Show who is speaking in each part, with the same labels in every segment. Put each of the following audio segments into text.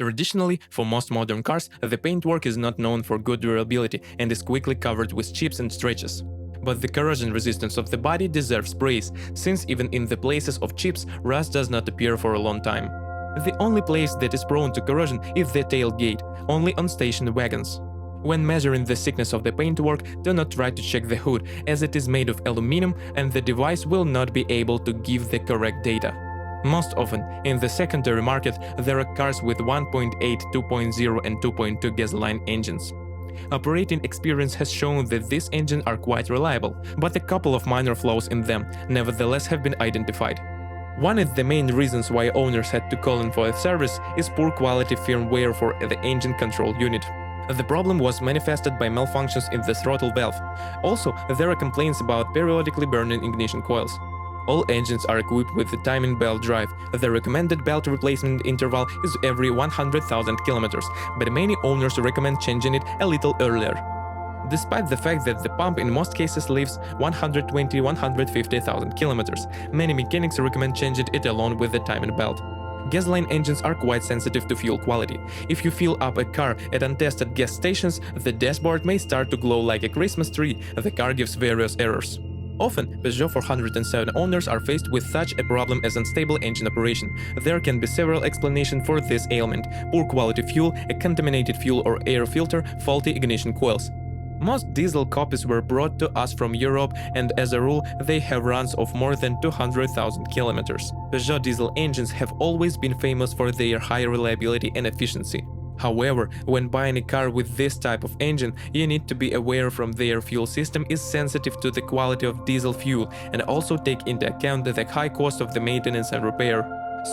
Speaker 1: Traditionally, for most modern cars, the paintwork is not known for good durability and is quickly covered with chips and scratches. But the corrosion resistance of the body deserves praise, since even in the places of chips, rust does not appear for a long time. The only place that is prone to corrosion is the tailgate, only on station wagons. When measuring the thickness of the paintwork, do not try to check the hood, as it is made of aluminum and the device will not be able to give the correct data. Most often, in the secondary market, there are cars with 1.8, 2.0 and 2.2 gasoline engines. Operating experience has shown that these engines are quite reliable, but a couple of minor flaws in them nevertheless have been identified. One of the main reasons why owners had to call in for a service is poor quality firmware for the engine control unit. The problem was manifested by malfunctions in the throttle valve. Also, there are complaints about periodically burning ignition coils. All engines are equipped with the timing belt drive. The recommended belt replacement interval is every 100,000 kilometers, but many owners recommend changing it a little earlier. Despite the fact that the pump in most cases lives 120-150,000 kilometers, many mechanics recommend changing it along with the timing belt. Gasoline engines are quite sensitive to fuel quality. If you fill up a car at untested gas stations, the dashboard may start to glow like a Christmas tree. The car gives various errors. Often, Peugeot 407 owners are faced with such a problem as unstable engine operation. There can be several explanations for this ailment: poor quality fuel, a contaminated fuel or air filter, faulty ignition coils. Most diesel copies were brought to us from Europe, and as a rule, they have runs of more than 200,000 kilometers. Peugeot diesel engines have always been famous for their high reliability and efficiency. However, when buying a car with this type of engine, you need to be aware from their fuel system is sensitive to the quality of diesel fuel and also take into account the high cost of the maintenance and repair.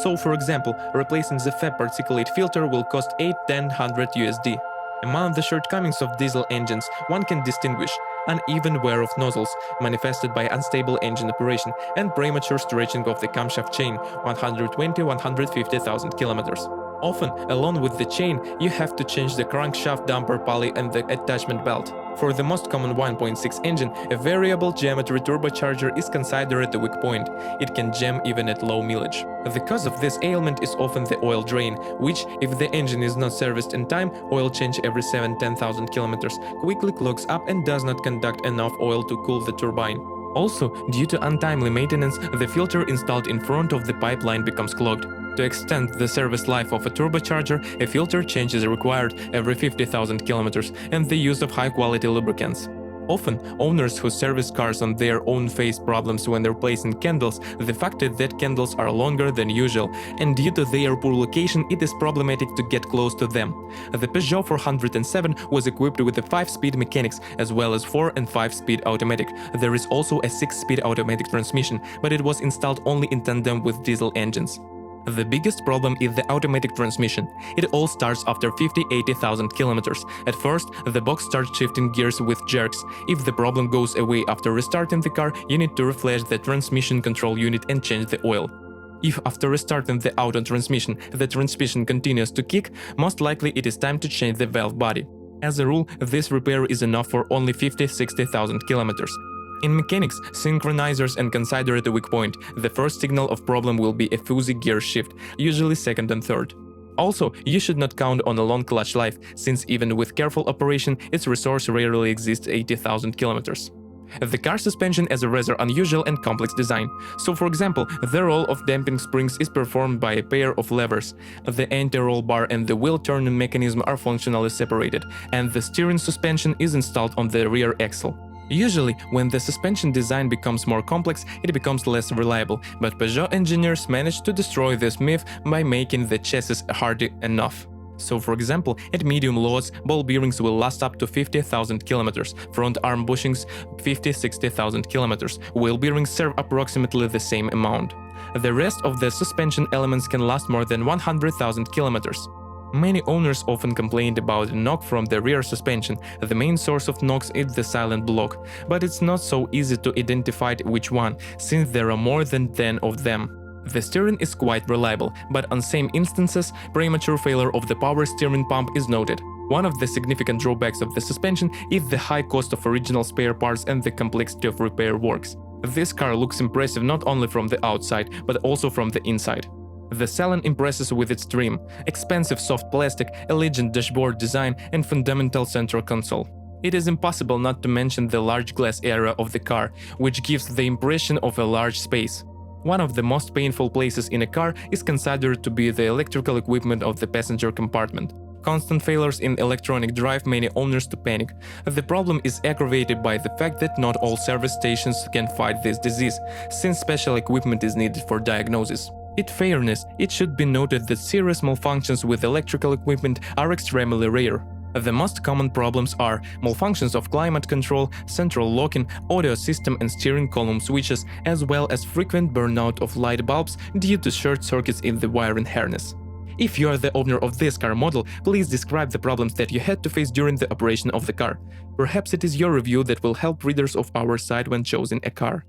Speaker 1: So, for example, replacing the FEP particulate filter will cost $8–1000 USD. Among the shortcomings of diesel engines, one can distinguish uneven wear of nozzles, manifested by unstable engine operation, and premature stretching of the camshaft chain, 120–150,000 kilometers. Often, along with the chain, you have to change the crankshaft damper pulley and the attachment belt. For the most common 1.6 engine, a variable geometry turbocharger is considered a weak point. It can jam even at low mileage. The cause of this ailment is often the oil drain, which, if the engine is not serviced in time, oil change every 7–10,000 kilometers, quickly clogs up and does not conduct enough oil to cool the turbine. Also, due to untimely maintenance, the filter installed in front of the pipeline becomes clogged. To extend the service life of a turbocharger, a filter change is required every 50,000 kilometers and the use of high-quality lubricants. Often, owners who service cars on their own face problems when replacing candles. The fact is that candles are longer than usual, and due to their poor location, it is problematic to get close to them. The Peugeot 407 was equipped with a 5-speed mechanics as well as 4- and 5-speed automatic. There is also a 6-speed automatic transmission, but it was installed only in tandem with diesel engines. The biggest problem is the automatic transmission. It all starts after 50–80,000 kilometers. At first, the box starts shifting gears with jerks. If the problem goes away after restarting the car, you need to reflash the transmission control unit and change the oil. If after restarting the auto transmission, the transmission continues to kick, most likely it is time to change the valve body. As a rule, this repair is enough for only 50–60,000 kilometers. In mechanics, synchronizers and considered a weak point. The first signal of problem will be a fuzzy gear shift, usually second and third. Also, you should not count on a long clutch life, since even with careful operation, its resource rarely exceeds 80,000 kilometers. The car suspension has a rather unusual and complex design. So, for example, the role of damping springs is performed by a pair of levers. The anti-roll bar and the wheel turning mechanism are functionally separated, and the steering suspension is installed on the rear axle. Usually, when the suspension design becomes more complex, it becomes less reliable, but Peugeot engineers managed to destroy this myth by making the chassis hardy enough. So, for example, at medium loads, ball bearings will last up to 50,000 kilometers, front arm bushings 50–60,000 kilometers, wheel bearings serve approximately the same amount. The rest of the suspension elements can last more than 100,000 kilometers. Many owners often complained about knock from the rear suspension. The main source of knocks is the silent block, but it's not so easy to identify which one, since there are more than 10 of them. The steering is quite reliable, but on some instances, premature failure of the power steering pump is noted. One of the significant drawbacks of the suspension is the high cost of original spare parts and the complexity of repair works. This car looks impressive not only from the outside, but also from the inside. The salon impresses with its trim, expensive soft plastic, elegant dashboard design, and fundamental central console. It is impossible not to mention the large glass area of the car, which gives the impression of a large space. One of the most painful places in a car is considered to be the electrical equipment of the passenger compartment. Constant failures in electronic drive many owners to panic. The problem is aggravated by the fact that not all service stations can fight this disease, since special equipment is needed for diagnosis. In fairness, it should be noted that serious malfunctions with electrical equipment are extremely rare. The most common problems are malfunctions of climate control, central locking, audio system and steering column switches, as well as frequent burnout of light bulbs due to short circuits in the wiring harness. If you are the owner of this car model, please describe the problems that you had to face during the operation of the car. Perhaps it is your review that will help readers of our site when choosing a car.